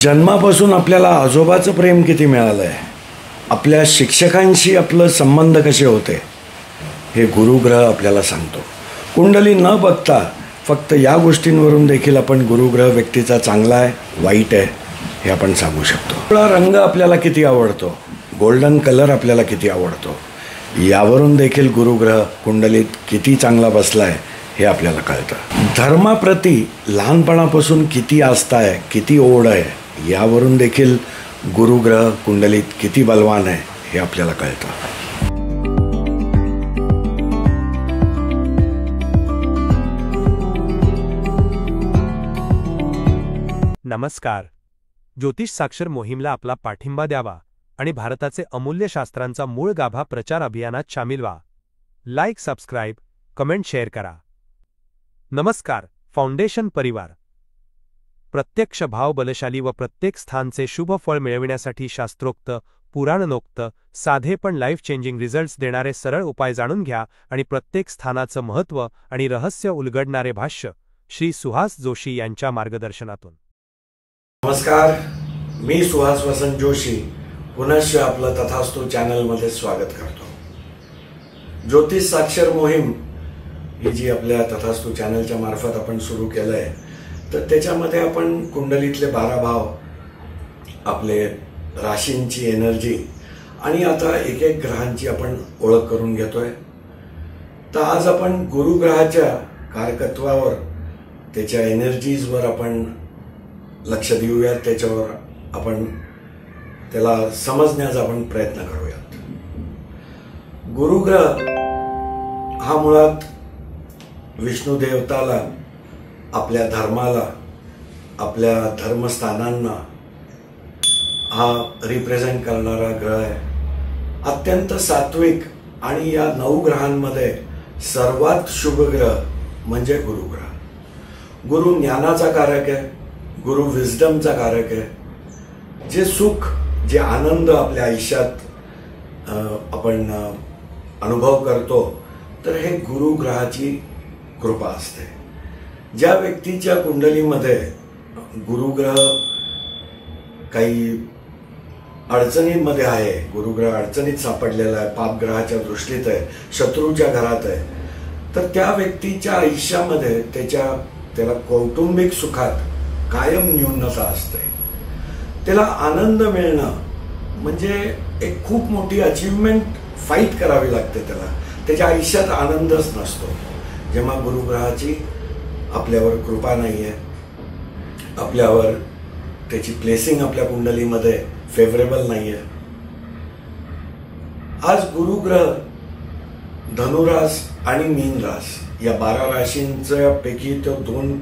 जन्मापासून आपल्याला आजोबाचं प्रेम किती मिळालं आहे, आपल्या शिक्षकांशी आपलं संबंध कसे होते हे गुरुग्रह आपल्याला सांगतो. कुंडली न बघता फक्त या गोष्टींवरून देखील आपण गुरुग्रह व्यक्तीचा चांगला आहे वाईट आहे हे आपण सांगू शकतो. आपला रंग आपल्याला किती आवडतो, गोल्डन कलर आपल्याला किती आवडतो, यावरून देखील गुरुग्रह कुंडलीत किती चांगला बसला आहे हे आपल्याला कळतं. धर्माप्रती लहानपणापासून किती आस्था आहे, किती ओढ आहे, यावरून देखील गुरुग्रह कुंडलीत किती बलवान आहे हे आपल्याला कळतं. नमस्कार. ज्योतिष साक्षर मोहीमला आपला पाठिंबा द्यावा आणि भारताचे अमूल्य शास्त्रांचा मूळ गाभा प्रचार अभियानात सामील व्हा. लाईक, सबस्क्राईब, कमेंट, शेअर करा. नमस्कार. फाउंडेशन परिवार. प्रत्यक्ष भाव बलशाली व प्रत्येक स्थानचे शुभ फळ मिळविण्यासाठी शास्त्रोक्त, पुराणोक्त, साधे पण लाईफ चेंजिंग रिझल्ट्स देणारे सरळ उपाय जाणून घ्या आणि प्रत्येक स्थानाचं महत्त्व आणि रहस्य उलगडणारे भाष्य श्री सुहास जोशी यांच्या मार्गदर्शनातून. नमस्कार. मी सुहास वसंत जोशी पुनश्च आपलं तथास्तु चॅनलमध्ये स्वागत करतो. ज्योतिष साक्षर मोहीम ही जी आपल्या तथास्तु चॅनलच्या मार्फत आपण सुरू केलं आहे, तर त्याच्यामध्ये आपण कुंडलीतले 12 भाव, आपले राशींची एनर्जी आणि आता एक एक ग्रहांची आपण ओळख करून घेतोय. तर आज आपण गुरुग्रहाच्या कारकत्वावर, त्याच्या एनर्जीजवर आपण लक्ष देऊयात, त्याच्यावर आपण त्याला समजण्याचा आपण प्रयत्न करूयात. गुरुग्रह हा मुळात विष्णू देवताला, आपल्या धर्माला, आपल्या धर्मस्थानांना हा रिप्रेझेंट करणारा ग्रह आहे. अत्यंत सात्विक आणि या 9 ग्रहांमध्ये सर्वात शुभ ग्रह म्हणजे गुरुग्रह. गुरु ज्ञानाचा कारक आहे, गुरु विजडमचा कारक आहे. जे सुख, जे आनंद आपल्या आयुष्यात आपण अनुभव करतो, तर हे गुरुग्रहाची कृपा असते. ज्या व्यक्तीच्या कुंडलीमध्ये गुरुग्रह काही अडचणींमध्ये आहे, गुरुग्रह अडचणीत सापडलेला आहे, पापग्रहाच्या दृष्टीत आहे, शत्रूच्या घरात आहे, तर त्या व्यक्तीच्या आयुष्यामध्ये त्याला कौटुंबिक सुखात कायम न्यूनता असते. त्याला आनंद मिळणं म्हणजे एक खूप मोठी अचीवमेंट फाईट करावी लागते. त्याच्या आयुष्यात आनंदच नसतो. जेव्हा गुरुग्रहाची आपल्यावर कृपा नाही आहे, आपल्यावर त्याची प्लेसिंग आपल्या कुंडलीमध्ये फेवरेबल नाही आहे. आज गुरुग्रह धनुरास आणि मीन रास या 12 राशींच्या पैकी तो 2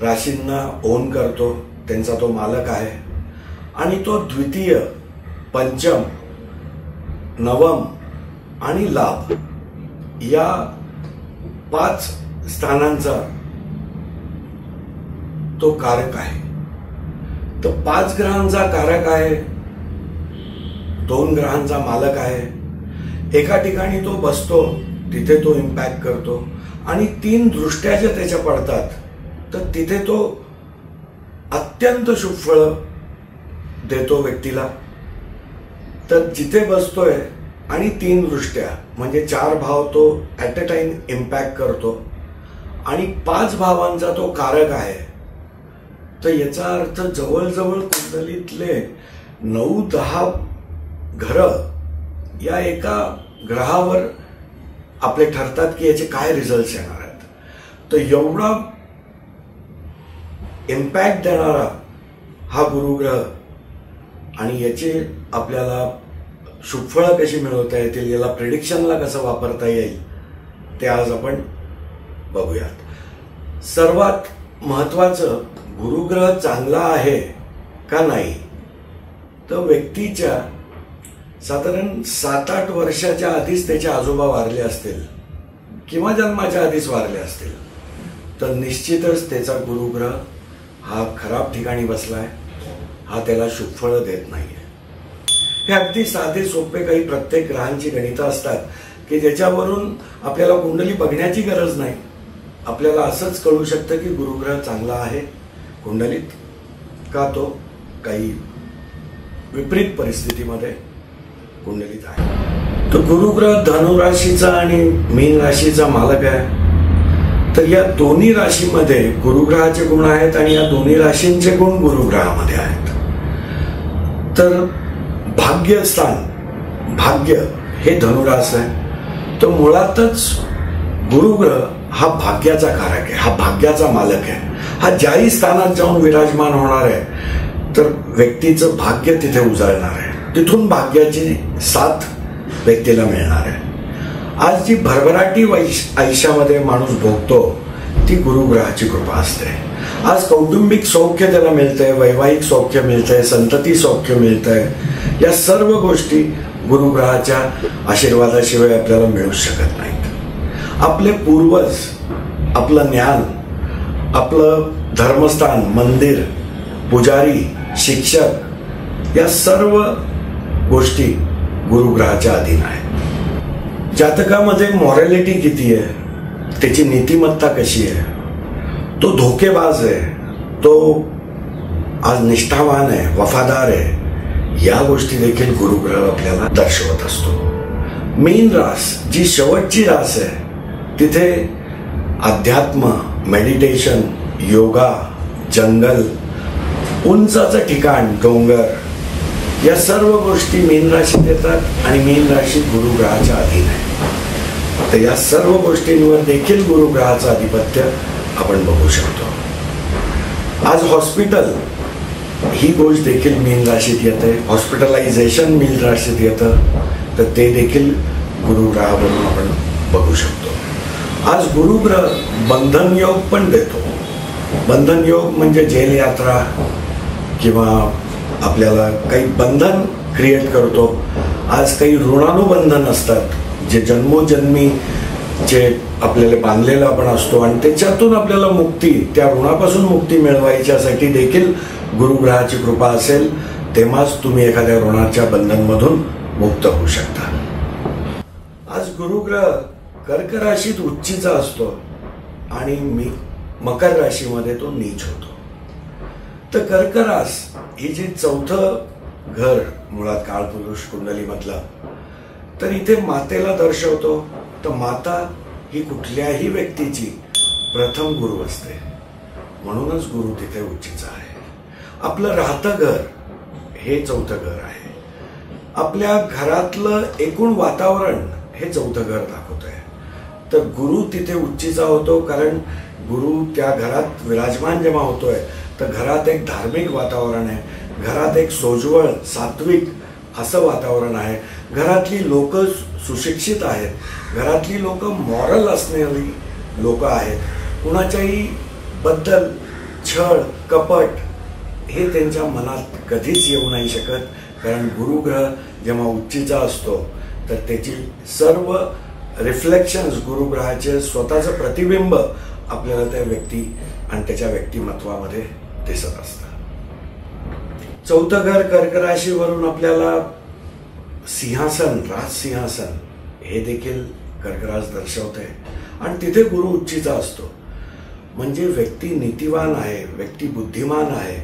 राशींना ओन करतो, त्यांचा तो मालक आहे. आणि तो द्वितीय, पंचम, नवम आणि लाभ या 5 स्थानांचा तो कारक आहे. तर 5 ग्रहांचा कारक आहे, 2 ग्रहांचा मालक आहे. एका ठिकाणी तो बसतो, तिथे तो इम्पॅक्ट करतो आणि 3 दृष्ट्या ज्या त्याच्या पडतात, तर तिथे तो अत्यंत शुभ फळ देतो व्यक्तीला. तर जिथे बसतोय आणि 3 दृष्ट्या म्हणजे 4 भाव तो ॲट अ टाइम इम्पॅक्ट करतो आणि 5 भावांचा तो कारक आहे. तर याचा अर्थ जवळजवळ कुंडलीतले 9-10 घरं या एका ग्रहावर आपले ठरतात की याचे काय रिझल्ट्स येणार आहेत. तर एवढा इम्पॅक्ट देणारा हा गुरुग्रह आणि याचे आपल्याला शुभफळं कशी मिळवता येतील, याला प्रिडिक्शनला कसं वापरता येईल, ते आज आपण बघूयात. सर्वात महत्त्वाचं, गुरुग्रह चांगला आहे का नाही, तर व्यक्तीच्या साधारण 7-8 वर्षाच्या आधीच त्याचे आजोबा वारले असतील किंवा जन्माच्या आधीच वारले असतील, तर निश्चितच त्याचा गुरुग्रह हा खराब ठिकाणी बसलाय, हा त्याला शुभफळं देत नाहीये. हे अगदी साधे सोपे काही प्रत्येक ग्रहांची गणितं असतात की ज्याच्यावरून आपल्याला कुंडली बघण्याची गरज नाही. आपल्याला असंच कळू शकतं की गुरुग्रह चांगला आहे कुंडलीत का तो काही विपरीत परिस्थितीमध्ये कुंडलीत आहे. तो गुरुग्रह धनुराशीचा आणि मीन राशीचा मालक आहे. तर या दोन्ही राशीमध्ये गुरुग्रहाचे गुण आहेत आणि या दोन्ही राशींचे गुण गुरुग्रहामध्ये आहेत. तर भाग्यस्थान, भाग्य हे धनुरास आहे. तर मुळातच गुरुग्रह हा भाग्याचा कारक आहे, हा भाग्याचा मालक आहे. हा ज्याही स्थानात जाऊन विराजमान होणार आहे तर व्यक्तीचं भाग्य तिथे उजळणार आहे. तिथून भाग्याची साथ व्यक्तीला मिळणार आहे. आज जी भरभराटी आयुष्यामध्ये माणूस भोगतो ती गुरुग्रहाची कृपा असते. आज कौटुंबिक सौख्य त्याला मिळतंय, वैवाहिक सौख्य मिळतंय, संतती सौख्य मिळतंय. या सर्व गोष्टी गुरुग्रहाच्या आशीर्वादाशिवाय आपल्याला मिळू शकत नाहीत. आपले पूर्वज, आपलं ज्ञान, आपलं धर्मस्थान, मंदिर, पुजारी, शिक्षक या सर्व गोष्टी गुरुग्रहाच्या अधीन आहेत. जातकामध्ये मॉरॅलिटी किती आहे, त्याची नीतिमत्ता कशी आहे, तो धोकेबाज आहे, तो आज निष्ठावान आहे, वफादार आहे, या गोष्टी देखील गुरुग्रह आपल्याला दर्शवत असतो. मीन रास जी शेवटची रास आहे तिथे अध्यात्म, मेडिटेशन, योगा, जंगल, उंचाचं ठिकाण, डोंगर या सर्व गोष्टी मीन राशीत येतात आणि मीन राशी गुरुग्रहाच्या अधीन आहे. तर या सर्व गोष्टींवर देखील गुरुग्रहाचं आधिपत्य आपण बघू शकतो. आज हॉस्पिटल ही गोष्ट देखील मीन राशीत येते, हॉस्पिटलायझेशन मीन राशीत येतं, तर ते देखील गुरुग्रहावरून आपण बघू शकतो. आज गुरुग्रह बंधन योग पण देतो. बंधन योग म्हणजे जेल यात्रा किंवा आपल्याला काही बंधन क्रिएट करतो. आज काही ऋणानुबंधन असतात जे जन्मोजन्मीचे आपल्याला बांधलेलं आपण असतो आणि त्याच्यातून आपल्याला मुक्ती, त्या ऋणापासून मुक्ती मिळवायच्यासाठी देखील गुरुग्रहाची कृपा असेल तेव्हाच तुम्ही एखाद्या ऋणाच्या बंधनमधून मुक्त होऊ शकता. आज गुरुग्रह कर्क राशीत उच्चीचा असतो आणि मकर राशीमध्ये तो नीच होतो. तर कर्क रास ही जी चौथं घर मुळात काळपुरुष कुंडलीमधलं, तर इथे मातेला दर्शवतो. तर माता ही कुठल्याही व्यक्तीची प्रथम गुरु असते, म्हणूनच गुरु तिथे उच्चीचा आहे. आपलं राहतं घर हे चौथं घर आहे. आपल्या घरातलं एकूण वातावरण हे चौथं घर दाखवत आहे. तर गुरु तिथे उच्चीचा होतो कारण गुरु त्या घरात विराजमान जेव्हा होतोय तर घरात एक धार्मिक वातावरण आहे, घरात एक सोज्वळ सात्विक असं वातावरण आहे. घरातली लोक सुशिक्षित आहेत, घरातली लोक मॉरल असणारी लोक आहेत. कुणाच्याही बद्दल छळ, कपट हे त्यांच्या मनात कधीच येऊ नाही शकत. कारण गुरुग्रह जेव्हा उच्चीचा असतो तर त्याची सर्व रिफ्लेक्शन्स गुरुग्रहाचे स्वतःचं प्रतिबिंब आपल्याला त्या व्यक्ती आणि त्याच्या व्यक्तिमत्वामध्ये दिसत असतं. चौथं घर कर्क राशीवरून आपल्याला सिंहासन, राज सिंहासन हे देखील कर्कराज दर्शवते आणि तिथे गुरु उच्चीचा असतो. म्हणजे व्यक्ती नीतिवान आहे, व्यक्ती बुद्धिमान आहे,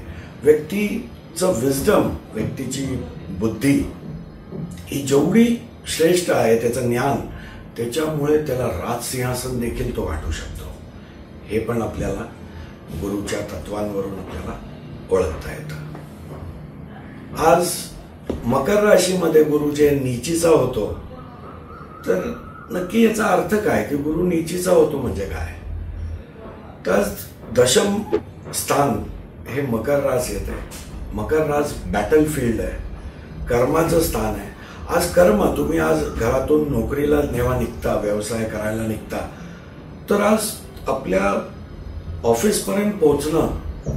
व्यक्तीचं विजडम, व्यक्तीची बुद्धी ही जेवढी श्रेष्ठ आहे, त्याचं ज्ञान, त्याच्यामुळे त्याला राज सिंहासन देखील तो वाटू शकतो. हे पण आपल्याला गुरुच्या तत्वांवरून आपल्याला ओळखता येतं. आज मकर राशीमध्ये गुरु जे नीचीचा होतो, तर नक्की याचा अर्थ काय की गुरु नीचीचा होतो म्हणजे काय? तर दशम स्थान हे मकर रास येते. मकर रास बॅटल फील्ड आहे, कर्माचं स्थान आहे. आज कर्म, तुम्ही आज घरातून नोकरीला जेव्हा निघता, व्यवसाय करायला निघता, तर आज आपल्या ऑफिसपर्यंत पोहोचणं,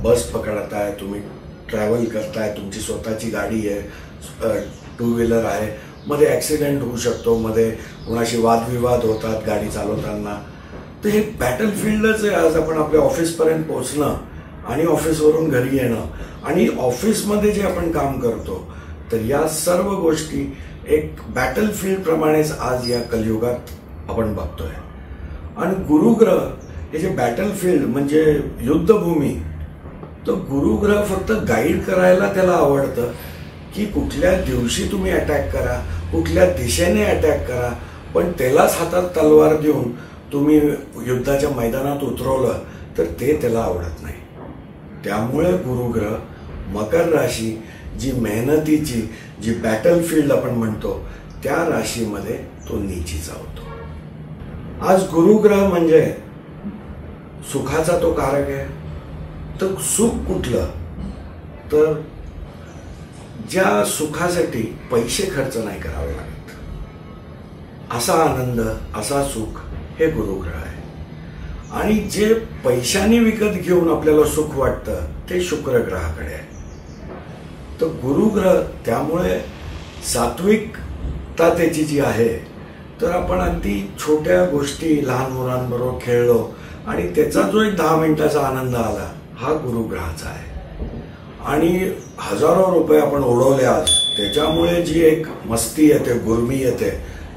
बस पकडताय, तुम्ही ट्रॅव्हल करताय, तुमची स्वतःची गाडी आहे, टू व्हीलर आहे, मध्ये ॲक्सिडेंट होऊ शकतो, मध्ये कुणाशी वादविवाद होतात गाडी चालवताना. तर हे बॅटल फील्डच आहे. आज आपण आपल्या ऑफिसपर्यंत पोहोचणं आणि ऑफिसवरून घरी येणं आणि ऑफिसमध्ये जे आपण काम करतो, तर या सर्व गोष्टी एक बॅटल फील्ड प्रमाणेच आज या कलियुगात आपण बघतोय. आणि गुरुग्रह हे जे बॅटल फील्ड म्हणजे युद्धभूमी, तर गुरुग्रह फक्त गाईड करायला त्याला आवडतं की कुठल्या दिवशी तुम्ही अटॅक करा, कुठल्या दिशेने अटॅक करा, पण त्यालाच हातात तलवार देऊन तुम्ही युद्धाच्या मैदानात उतरवलं तर ते त्याला आवडत नाही. त्यामुळे गुरुग्रह मकर राशी, जी मेहनतीची, जी बॅटलफील्ड आपण म्हणतो, त्या राशीमध्ये तो नीचीचा होतो. आज गुरुग्रह म्हणजे सुखाचा तो कारक आहे. तर सुख कुठलं? तर ज्या सुखासाठी पैसे खर्च नाही करावे लागत, असा आनंद, असा सुख हे गुरुग्रह आहे. आणि जे पैशाने विकत घेऊन आपल्याला सुख वाटतं ते शुक्र ग्रहाकडे आहे. तर गुरुग्रह त्यामुळे सात्विकता त्याची जी आहे, तर आपण अगदी छोट्या गोष्टी लहान मुलांबरोबर खेळलो आणि त्याचा जो एक 10 मिनिटाचा आनंद आला, हा गुरुग्रहाचा आहे. आणि हजारो रुपये आपण उडवले आज, त्याच्यामुळे जी एक मस्ती येते, गुरमी येते,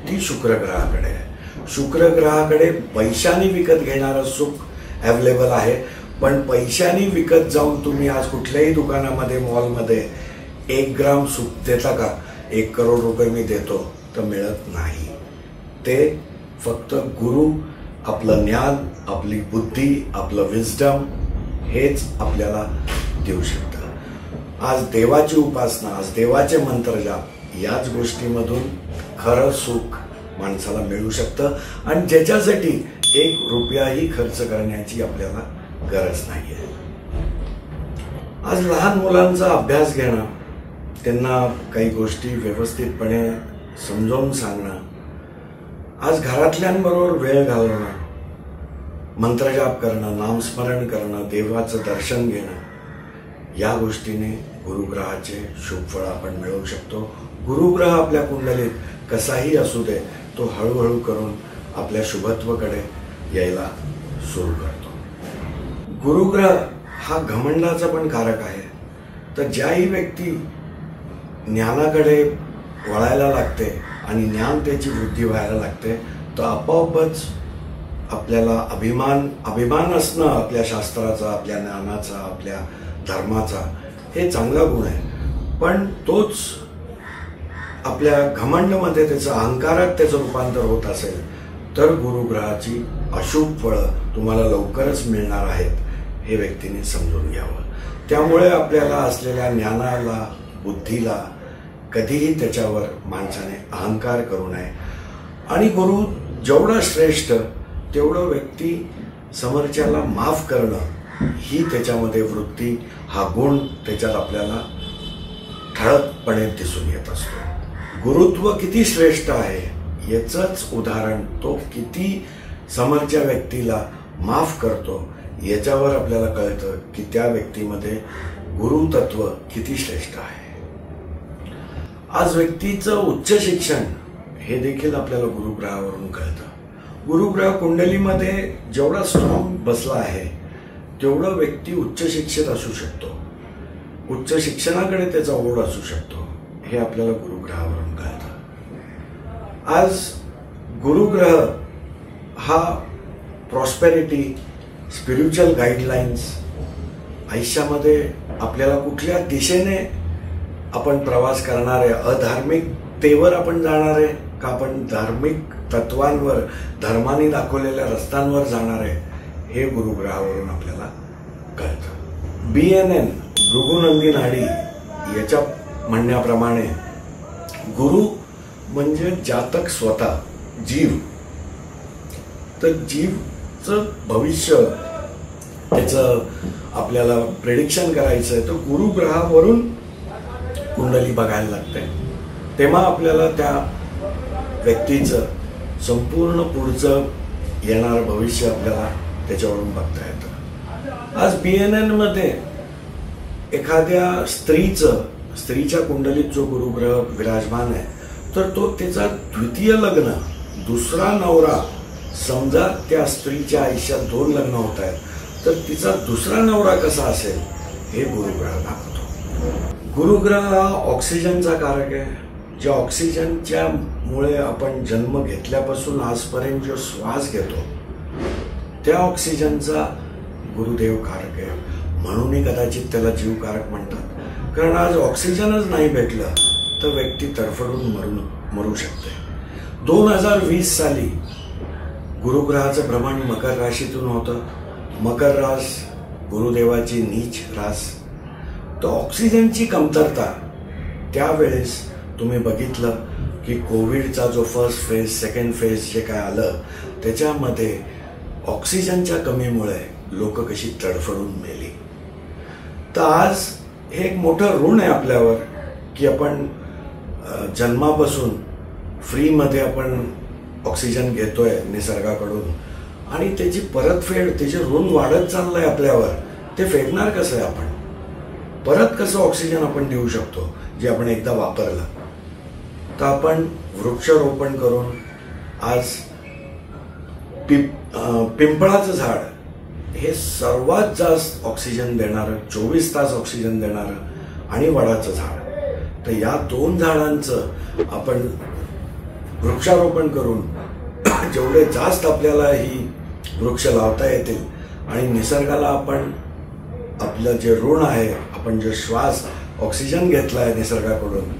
ती शुक्र ग्रहाकडे आहे. शुक्र ग्रहाकडे पैशाने विकत घेणारं सुख अवेलेबल आहे. पण पैशाने विकत जाऊन तुम्ही आज कुठल्याही दुकानामध्ये, मॉलमध्ये 1 ग्राम सुख देता का? 1 करोड रुपये मी देतो, तर मिळत नाही. ते फक्त गुरु, आपलं ज्ञान, आपली बुद्धी, आपलं विजडम हेच आपल्याला देऊ शकतं. आज देवाची उपासना, आज देवाचे मंत्रजाप, याच गोष्टीमधून खरं सुख माणसाला मिळू शकतं. आणि ज्याच्यासाठी 1 रुपयाही खर्च करण्याची आपल्याला गरज नाहीये. आज लहान मुलांचा अभ्यास घेणं, त्यांना काही गोष्टी व्यवस्थितपणे समजावून सांगणं, आज घरातल्यांबरोबर वेळ घालवणं, मंत्रजाप करणं, नामस्मरण करणं, देवाचं दर्शन घेणं, या गोष्टीने गुरुग्रहाचे शुभ फळ आपण मिळवू शकतो. गुरुग्रह आपल्या कुंडलीत कसाही असू दे, तो हळूहळू करून आपल्या शुभत्वाकडे यायला सुरू करतो. गुरुग्रह हा घमंडाचा पण कारक आहे. तर ज्याही व्यक्ती ज्ञानाकडे वळायला लागते आणि ज्ञान त्याची वृद्धी व्हायला लागते, तर आपोआपच आपल्याला अभिमान असणं आपल्या शास्त्राचा, आपल्या ज्ञानाचा, आपल्या धर्माचा, हे चांगला गुण आहे. पण तोच आपल्या घमंडमध्ये, त्याचं अहंकारात त्याचं रूपांतर होत असेल, तर गुरुग्रहाची अशुभ फळं तुम्हाला लवकरच मिळणार आहेत, हे व्यक्तीने समजून घ्यावं. त्यामुळे आपल्याला असलेल्या ज्ञानाला, बुद्धीला कधीही त्याच्यावर माणसाने अहंकार करू नये. आणि गुरु जेवढा श्रेष्ठ, तेवढं व्यक्ती समोरच्याला माफ करणं, ही त्याच्यामध्ये वृत्ती, हा गुण त्याच्यात आपल्याला ठळकपणे दिसून येत असतो. गुरुत्व किती श्रेष्ठ आहे याचंच उदाहरण तो किती समोरच्या व्यक्तीला माफ करतो, याच्यावर आपल्याला कळतं की त्या व्यक्तीमध्ये गुरुतत्व किती श्रेष्ठ आहे. आज व्यक्तीचं उच्च शिक्षण हे देखील आपल्याला गुरुग्रहावरून कळतं. गुरुग्रह कुंडलीमध्ये जेवढा स्ट्रॉंग बसला आहे, तेवढं व्यक्ती उच्च शिक्षित असू शकतो, उच्च शिक्षणाकडे त्याचा ओढ असू शकतो, हे आपल्याला गुरुग्रहावरून कळतं. आज गुरुग्रह हा प्रॉस्पेरिटी, स्पिरिच्युअल गाईडलाईन्स, आयुष्यामध्ये आपल्याला कुठल्या दिशेने आपण प्रवास करणार आहे, अधार्मिकतेवर आपण जाणार आहे का आपण धार्मिक तत्वांवर, धर्माने दाखवलेल्या रस्त्यांवर जाणार आहे, हे गुरुग्रहावरून आपल्याला कळतं. BNN, भृगुनंदी नाडी, याच्या म्हणण्याप्रमाणे गुरु म्हणजे जातक स्वतः, जीव. तर जीवचं भविष्य, त्याचं आपल्याला प्रेडिक्शन करायचं आहे, तर गुरुग्रहावरून कुंडली बघायला लागते. तेव्हा आपल्याला त्या व्यक्तीचं संपूर्ण पुढचं येणारं भविष्य आपल्याला त्याच्यावरून बघता येतं. आज BNN मध्ये एखाद्या स्त्रीच्या कुंडलीत जो गुरुग्रह विराजमान आहे, तर तो त्याचा द्वितीय लग्न, दुसरा नवरा, समजा त्या स्त्रीच्या आयुष्यात 2 लग्न होत आहेत, तर तिचा दुसरा नवरा कसा असेल हे गुरुग्रह दाखवतो. गुरुग्रह हा ऑक्सिजनचा कारक आहे. ज्या ऑक्सिजनच्या मुळे आपण जन्म घेतल्यापासून आजपर्यंत जो श्वास घेतो, त्या ऑक्सिजनचा गुरुदेव कारक आहे. म्हणूनही कदाचित त्याला जीवकारक म्हणतात. कारण आज ऑक्सिजनच नाही भेटलं तर व्यक्ती तडफडून मरू शकते. 2020 साली गुरुग्रहाचं भ्रमण मकर राशीतून होतं. मकर रास गुरुदेवाची नीच रास. तर ऑक्सिजनची कमतरता त्यावेळेस तुम्ही बघितलं की कोविडचा जो फर्स्ट फेज सेकंड फेज जे काय आलं त्याच्यामध्ये ऑक्सिजनच्या कमीमुळे लोक कशी तडफडून मेली. तर आज हे एक मोठं ऋण आहे आपल्यावर की आपण जन्मापासून फ्रीमध्ये आपण ऑक्सिजन घेतोय निसर्गाकडून आणि त्याची परतफेड त्याचे ऋण वाढत चाललंय आपल्यावर. ते फेडणार कसं आहे आपण? परत कसं ऑक्सिजन आपण देऊ शकतो जे आपण एकदा वापरलं? तर आपण वृक्षारोपण करून आज पिंपळाचं झाड हे सर्वात जास्त ऑक्सिजन देणारं 24 तास ऑक्सिजन देणारं आणि वडाचं झाड. तर या 2 झाडांचं आपण वृक्षारोपण करून जेवढे जास्त आपल्याला ही वृक्ष लावता येतील आणि निसर्गाला आपण आपलं जे ऋण आहे आपण जे श्वास ऑक्सिजन घेतला आहे निसर्गाकडून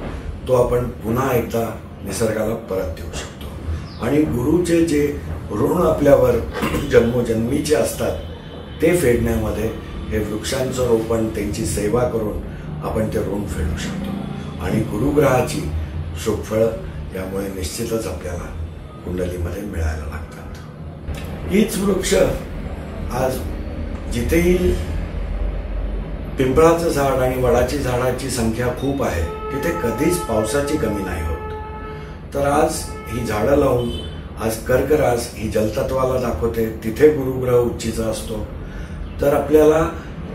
तो आपण पुन्हा एकदा निसर्गाला परत देऊ शकतो. आणि गुरुचे जे ऋण आपल्यावर जन्मोजन्मीचे असतात ते फेडण्यामध्ये हे वृक्षांचं रोपण त्यांची सेवा करून आपण ते ऋण फेडू शकतो. आणि गुरुग्रहाची शुभफळं यामुळे निश्चितच आपल्याला कुंडलीमध्ये मिळायला लागतात. हीच वृक्ष आज जिथेही पिंपळाचं झाड आणि वडाची झाडाची संख्या खूप आहे तिथे कधीच पावसाची कमी नाही होत. तर आज ही झाडं लावून आज कर्क रास ही जलतत्वाला दाखवते तिथे गुरुग्रह उच्चीचा असतो. तर आपल्याला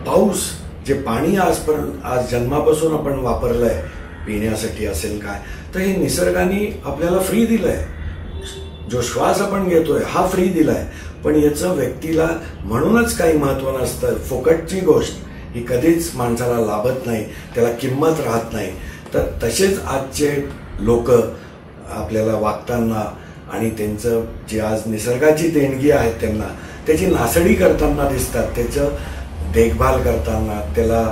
पाऊस जे पाणी आजपर्यंत आज जन्मापासून आपण वापरलंय पिण्यासाठी असेल काय तर हे निसर्गाने आपल्याला फ्री दिलंय. जो श्वास आपण घेतोय हा फ्री दिलाय. पण याचं व्यक्तीला म्हणूनच काही महत्व नसतं. फुकटची गोष्ट ही कधीच माणसाला लाभत नाही, त्याला किंमत राहत नाही. तर तसेच आजचे लोक आपल्याला वागताना आणि त्यांचं जी आज निसर्गाची देणगी आहे त्यांना त्याची नासडी करताना दिसतात. त्याचं देखभाल करताना त्याला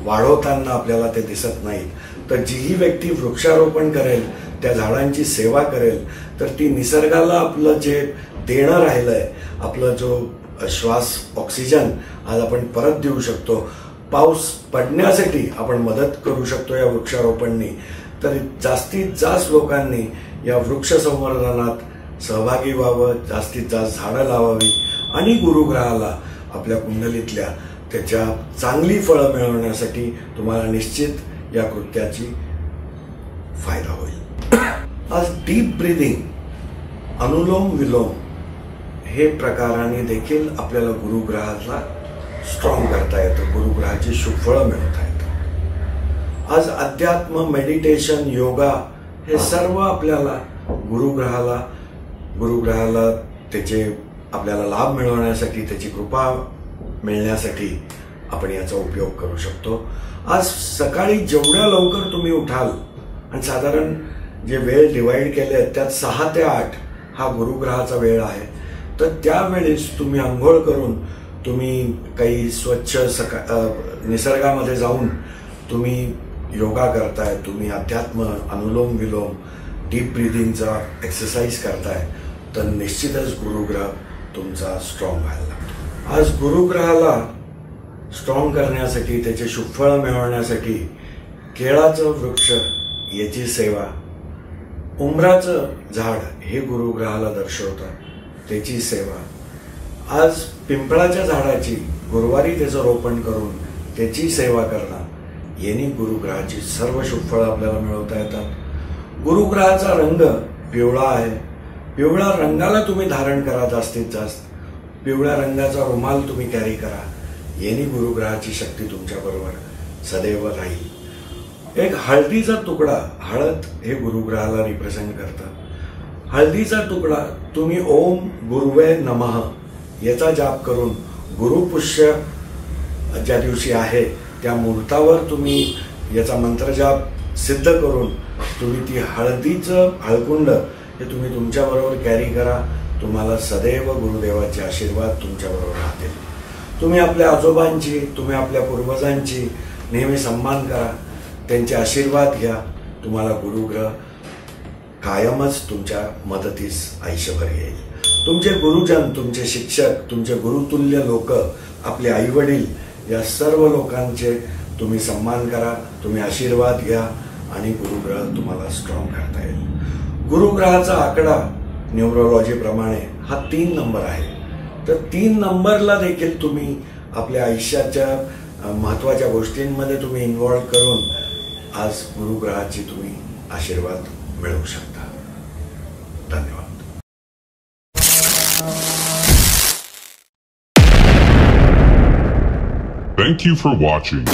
वाढवताना आपल्याला ते दिसत नाहीत. तर जीही व्यक्ती वृक्षारोपण करेल त्या झाडांची सेवा करेल तर ती निसर्गाला आपलं जे देणं राहिलंय आपलं जो श्वास ऑक्सिजन आज आपण परत देऊ शकतो. पाऊस पडण्यासाठी आपण मदत करू शकतो या वृक्षारोपणनी. तर जास्तीत जास्त लोकांनी या वृक्ष संवर्धनात सहभागी व्हावं, जास्तीत जास्त झाडं लावावी आणि गुरुग्रहाला आपल्या कुंडलीतल्या त्याच्या चांगली फळं मिळवण्यासाठी तुम्हाला निश्चित या कृत्याची फायदा होईल. आज डीप ब्रीदिंग अनुलोम विलोम हे प्रकाराने देखील आपल्याला गुरुग्रहाला स्ट्रॉंग करता येतं, गुरुग्रहाची शुभफळं मिळवता येतं. आज अध्यात्म मेडिटेशन योगा हे सर्व आपल्याला गुरुग्रहाला त्याचे आपल्याला लाभ मिळवण्यासाठी त्याची कृपा मिळण्यासाठी आपण याचा उपयोग करू शकतो. आज सकाळी जेवढ्या लवकर तुम्ही उठाल आणि साधारण जे वेळ डिवाइड केले त्यात 6 ते 8 हा गुरुग्रहाचा वेळ आहे. तर त्यावेळेस तुम्ही आंघोळ करून तुम्ही काही स्वच्छ निसर्गामध्ये जाऊन तुम्ही योगा करताय, तुम्ही अध्यात्म अनुलोम विलोम डीप ब्रीदिंगचा एक्सरसाइज करताय तर निश्चितच गुरुग्रह तुमचा स्ट्रॉंग व्हायला लागतो. आज गुरुग्रहाला स्ट्रॉंग करण्यासाठी त्याचे शुभफळ मिळवण्यासाठी केळाचं वृक्ष याची सेवा, उंबराचं झाड हे गुरुग्रहाला दर्शवतात त्याची सेवा, आज पिंपळाच्या झाडाची गुरुवारी त्याचं रोपण करून त्याची सेवा करणं यांनी गुरुग्रहाची सर्व शुभफळं आपल्याला मिळवता येतात. गुरुग्रहाचा रंग पिवळा आहे. पिवळ्या रंगाला तुम्ही धारण करा, जास्तीत जास्त पिवळ्या रंगाचा रुमाल तुम्ही कॅरी करा. यांनी गुरुग्रहाची शक्ती तुमच्याबरोबर सदैव राहील. एक हळदीचा तुकडा, हळद हे गुरुग्रहाला रिप्रेझेंट करतं. हळदीचा तुकडा तुम्ही ओम गुरुवे नमः याचा जाप करून गुरुपुष्य ज्या दिवशी आहे त्या मुहूर्तावर तुम्ही याचा मंत्रजाप सिद्ध करून तुम्ही ती हळदीचं हळकुंड हे तुम्ही तुमच्याबरोबर कॅरी करा. तुम्हाला सदैव गुरुदेवाचे आशीर्वाद तुमच्याबरोबर राहतील. तुम्ही आपल्या आजोबांची, तुम्ही आपल्या पूर्वजांची नेहमी सन्मान करा, त्यांचे आशीर्वाद घ्या. तुम्हाला गुरुग्रह कायमच तुमच्या मदतीस आयुष्यभर येईल. तुमचे गुरुजन, तुमचे शिक्षक, तुमचे गुरुतुल्य लोक, आपले आईवडील, या सर्व लोकांचे तुम्ही सन्मान करा, तुम्ही आशीर्वाद घ्या आणि गुरुग्रह तुम्हाला स्ट्रॉंग करता येईल. गुरुग्रहाचा आकडा न्यूमरोलॉजी प्रमाणे हा 3 नंबर आहे. तर 3 नंबरला देखील तुम्ही आपल्या आयुष्याच्या महत्त्वाच्या गोष्टींमध्ये तुम्ही इन्व्हॉल्व करून आज गुरुग्रहाची तुम्ही आशीर्वाद मिळवू शकता. धन्यवाद. Thank you for watching.